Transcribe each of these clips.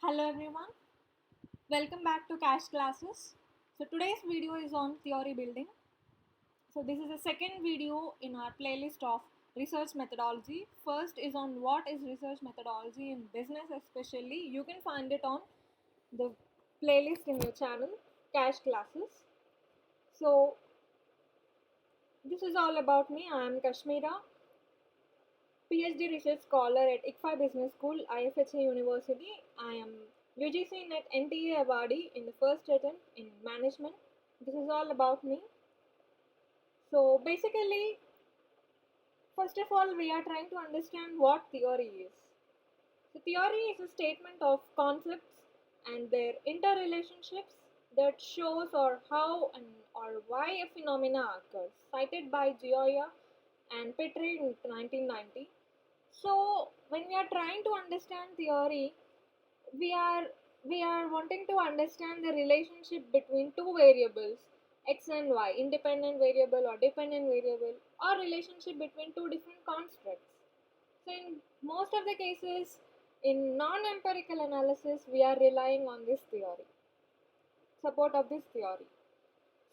Hello everyone, welcome back to Cash Classes. So today's video is on theory building. So this is the second video in our playlist of research methodology. First is on what is research methodology in business especially. You can find it on the playlist in your channel, Cash Classes. So this is all about me. I am Kashmira, PhD research scholar at ICFA Business School, IFHA University. I am UGC NET NTA awardee in the first attempt in management. This is all about me. So basically, first of all, we are trying to understand what theory is. So theory is a statement of concepts and their interrelationships that shows or how and or why a phenomena occurs, cited by Gioia and Petri in 1990. So when we are trying to understand theory, we are we are wanting to understand the relationship between two variables x and y, independent variable or dependent variable, or relationship between two different constructs. So in most of the cases in non-empirical analysis we are relying on this theory, support of this theory.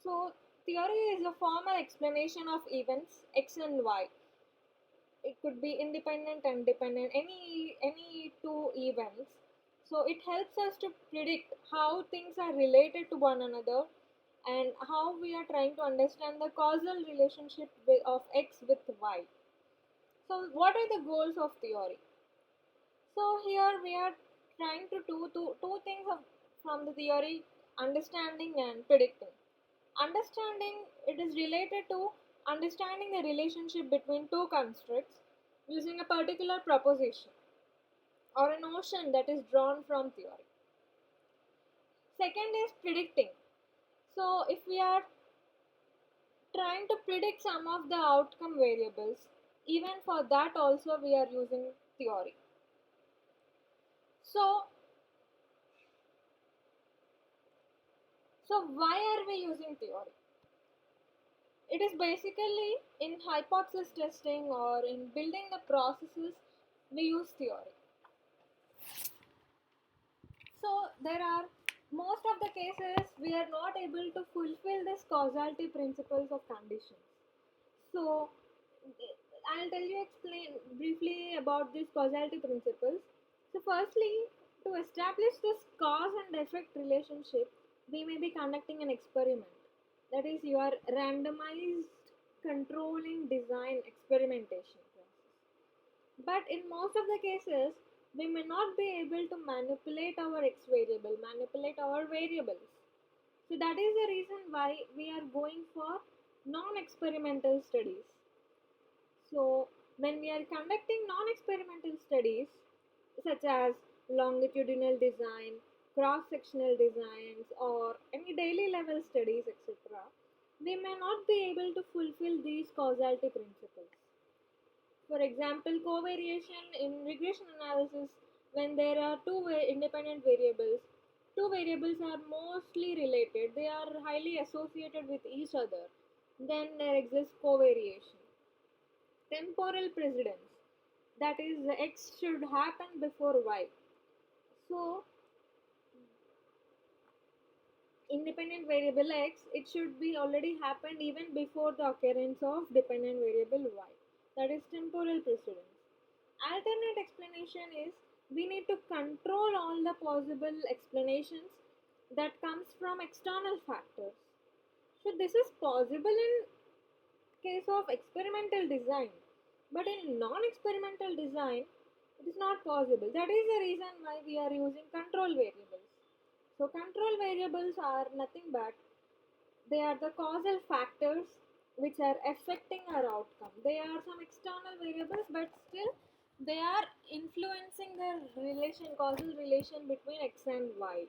So theory is a formal explanation of events x and y. It could be independent and dependent, any two events. So it helps us to predict how things are related to one another and how we are trying to understand the causal relationship of x with y. So what are the goals of theory? So here we are trying to do two things from the theory: understanding and predicting. Understanding, it is related to understanding the relationship between two constructs using a particular proposition or a notion that is drawn from theory. Second is predicting. So if we are trying to predict some of the outcome variables, even for that also we are using theory. So why are we using theory? It is basically in hypothesis testing or in building the processes we use theory. So there are most of the cases we are not able to fulfill this causality principles of conditions. So I'll tell you explain briefly about these causality principles. So firstly, to establish this cause and effect relationship, we may be conducting an experiment. That is your randomized controlling design experimentation process. But in most of the cases, we may not be able to manipulate our x variable, manipulate our variables. So that is the reason why we are going for non-experimental studies. So when we are conducting non-experimental studies such as longitudinal design, cross-sectional designs, or any daily level studies, etc., we may not be able to fulfill these causality principles. For example, covariation in regression analysis, when there are two independent variables, two variables are mostly related, they are highly associated with each other, then there exists covariation. Temporal precedence, that is, x should happen before y. So, independent variable x, it should be already happened even before the occurrence of dependent variable y. That is temporal precedence. Alternate explanation is we need to control all the possible explanations that comes from external factors. So this is possible in case of experimental design, but in non-experimental design it is not possible. That is the reason why we are using control variables. So control variables are nothing but they are the causal factors which are affecting our outcome. They are some external variables, but still they are influencing the causal relation between x and y.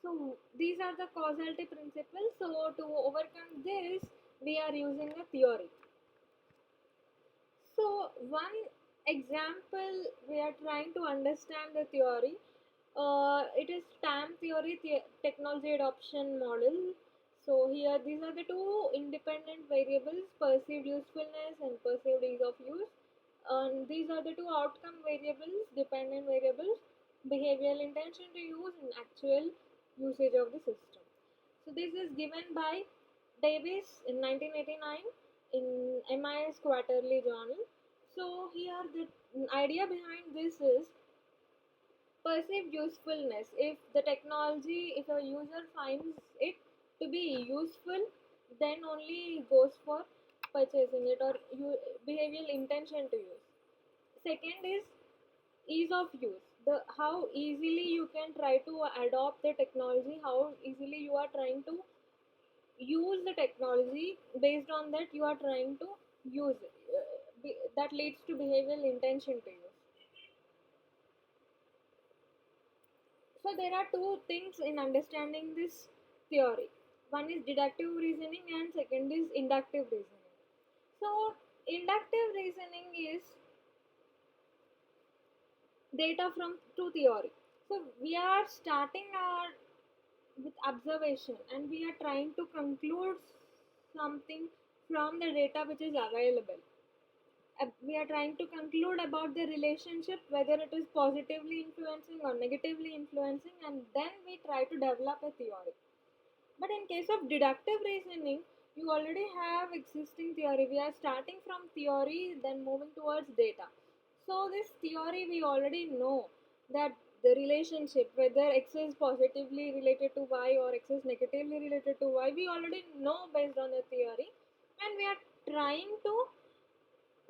So these are the causality principles. So to overcome this, we are using a theory. So one example we are trying to understand the theory. It is TAM theory, technology adoption model. So here these are the two independent variables, perceived usefulness and perceived ease of use. And these are the two outcome variables, dependent variables. behavioral intention to use in actual usage of the system. So this is given by Davis in 1989 in MIS Quarterly Journal. So here the idea behind this is perceived usefulness. If the technology, if a user finds it to be useful, then only goes for purchasing it or behavioral intention to use. Second is ease of use, the how easily you can try to adopt the technology, how easily you are trying to use the technology. Based on that you are trying to use it. That leads to behavioral intention to use. So there are two things in understanding this theory. One is deductive reasoning and second is inductive reasoning. So inductive reasoning is data from to theory. So we are starting our with observation and we are trying to conclude something from the data which is available. We are trying to conclude about the relationship, whether it is positively influencing or negatively influencing, and then we try to develop a theory. But in case of deductive reasoning, you already have existing theory. We are starting from theory, then moving towards data. So this theory we already know that the relationship, whether X is positively related to Y or X is negatively related to Y, we already know based on the theory, and we are trying to,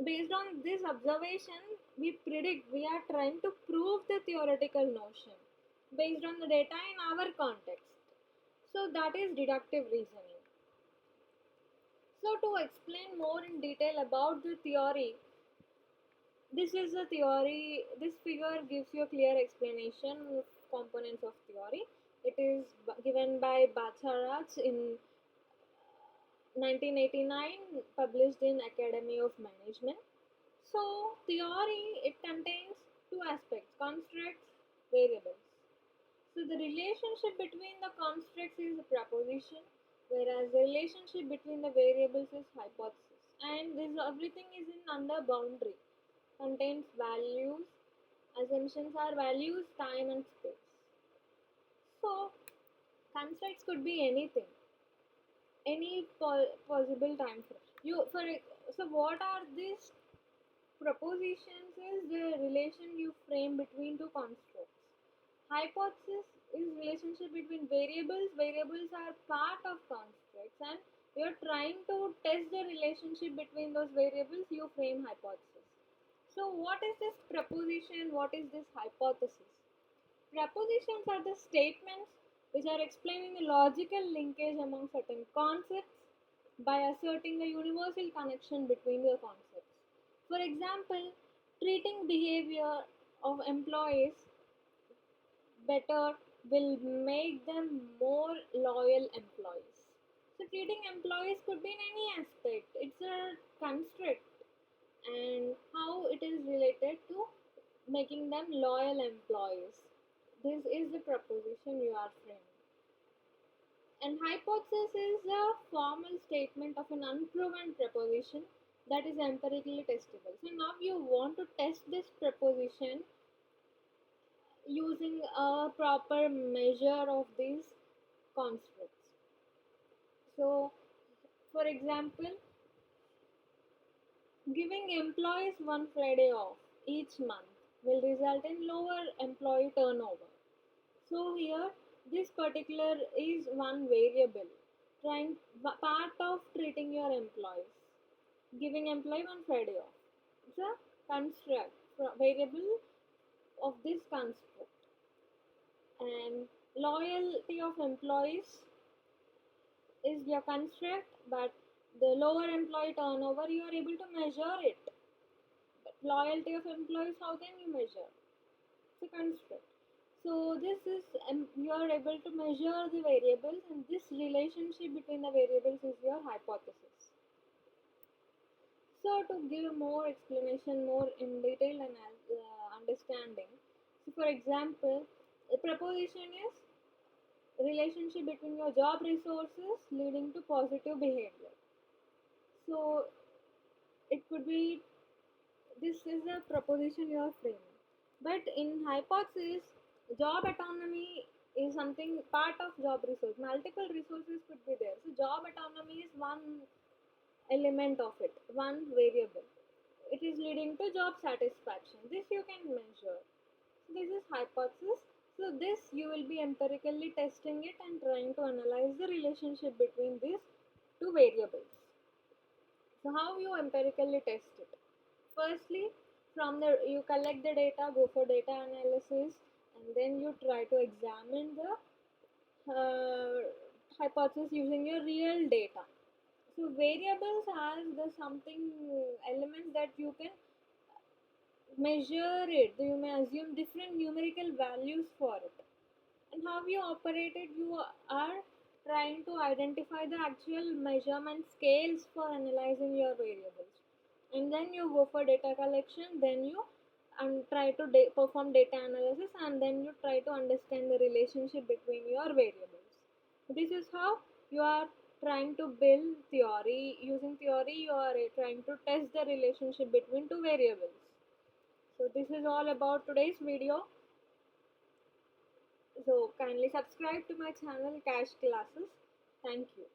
based on this observation, we predict, we are trying to prove the theoretical notion based on the data in our context. So that is deductive reasoning. So to explain more in detail about the theory, this is a theory, this figure gives you a clear explanation of components of theory. It is given by Bacharach in 1989, published in Academy of Management. So theory, it contains two aspects, constructs, variables. So the relationship between the constructs is a proposition, whereas the relationship between the variables is hypothesis. And this everything is in under boundary, contains values, assumptions are values, time and space. So constructs could be anything, any possible time frame. So what are these propositions? Is the relation you frame between two constructs. Hypothesis is relationship between variables. Variables are part of constructs and you are trying to test the relationship between those variables, you frame hypothesis. So what is this proposition? What is this hypothesis? Propositions are the statements which are explaining the logical linkage among certain concepts by asserting a universal connection between the concepts. For example, treating behavior of employees better will make them more loyal employees. So treating employees could be in any aspect. It's a construct and how it is related to making them loyal employees. This is the proposition you are framing. And hypothesis is a formal statement of an unproven proposition that is empirically testable. So now you want to test this proposition using a proper measure of these constructs. So, for example, giving employees one Friday off each month will result in lower employee turnover. So here, this particular is one variable, trying part of treating your employees, giving employee one Friday off. It's a construct, variable of this construct. And loyalty of employees is your construct, but the lower employee turnover you are able to measure it. But loyalty of employees, how can you measure? It's a construct. So this is you are able to measure the variables, and this relationship between the variables is your hypothesis. So to give more explanation, more in detail and understanding. So for example, the proposition is relationship between your job resources leading to positive behavior. So it could be, this is a proposition you are framing. But in hypothesis, Job autonomy is something part of job resource. Multiple resources could be there. So job autonomy is one element of it, one variable. It is leading to job satisfaction. This you can measure. So this is hypothesis. So this you will be empirically testing it and trying to analyze the relationship between these two variables. So how you empirically test it? Firstly, from the you collect the data, go for data analysis, and then you try to examine the hypothesis using your real data. So variables has the something elements that you can measure it. You may assume different numerical values for it. And how you operate it, you are trying to identify the actual measurement scales for analyzing your variables. And then you go for data collection, then you and try to perform data analysis, and then you try to understand the relationship between your variables. This is how you are trying to build theory. Using theory, you are trying to test the relationship between two variables. So this is all about today's video. So kindly subscribe to my channel Cash Classes. Thank you.